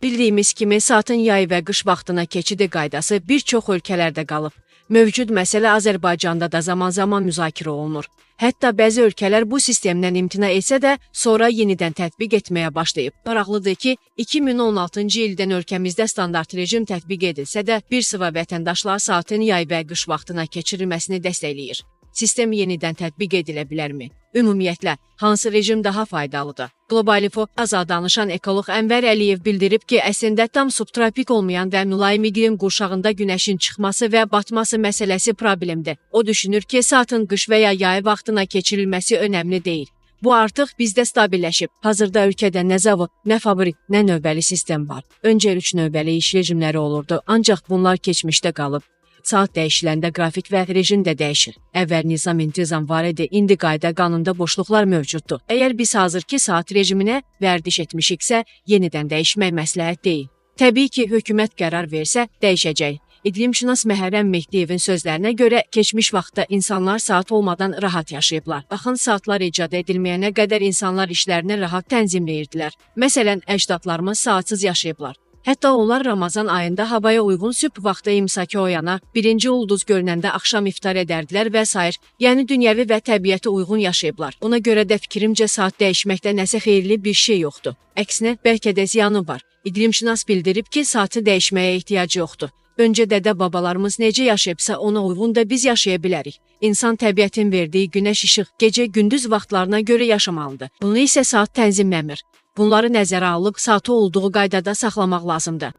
Bildiyimiz kimi saatın yay və qış vaxtına keçidi qaydası bir çox ölkələrdə qalıb. Mövcud məsələ Azərbaycanda da zaman-zaman müzakirə olunur. Hətta bəzi ölkələr bu sistemdən imtina etsə də sonra yenidən tətbiq etməyə başlayıb. Maraqlıdır ki, 2016-cı ildən ölkəmizdə standart rejim tətbiq edilsə də bir sıra vətəndaşlar saatın yay və qış vaxtına keçirilməsini dəstəkləyir. Sistem yenidən tətbiq edilə bilərmi? Ümumiyyətlə, hansı rejim daha faydalıdır? Qlobal Info azad danışan ekoloq Ənvər Əliyev bildirib ki, əslində tam subtropik olmayan və mülayim iqlim qurşağında günəşin çıxması və batması məsələsi problemdir. O düşünür ki, saatın qış və ya yay vaxtına keçirilməsi önəmli deyil. Bu artıq bizdə stabilləşib. Hazırda ölkədə nə zavod, nə fabrik, nə növbəli sistem var. Öncə 3 növbəli iş rejimləri olurdu, ancaq bunlar keçmişdə qalıb. Saat dəyişiləndə qrafik və rejim də dəyişir. Əvvəl nizam-intizam var idi, indi qayda qanunda boşluqlar mövcuddur. Əgər biz hazırki saat rejiminə vərdiş etmişiksə, yenidən dəyişmək məsləhət deyil. Təbii ki, hökumət qərar versə, dəyişəcək. İqlimşünas Məhərrəm Mehdiyevin sözlərinə görə keçmiş vaxtda insanlar saat olmadan rahat yaşayıblar. Baxın, saatlar icad edilməyənə qədər insanlar işlərini rahat tənzimləyirdilər. Məsələn, əcdadlarımız saatsız yaşayıblar. Hətta onlar Ramazan ayında havaya uyğun sübh vaxtı imsaki oyana, birinci ulduz görünəndə axşam iftar edərdilər və s. Yəni dünyəvi və təbiətə uyğun yaşayıblar. Ona görə də fikrimcə saat dəyişməkdə nəsə xeyirli bir şey yoxdur. Əksinə, bəlkə də ziyanı var. İqlimşünas bildirib ki, saatı dəyişməyə ehtiyacı yoxdur. Öncə dədə-babalarımız necə yaşayıbsa ona uyğun da biz yaşaya bilərik. İnsan təbiətin verdiyi günəş işıq gecə-gündüz vaxtlarına görə yaşamalıdır. Bunu isə saat tənzimləmir. Bunları nəzərə alıb saatı olduğu qaydada saxlamaq lazımdır.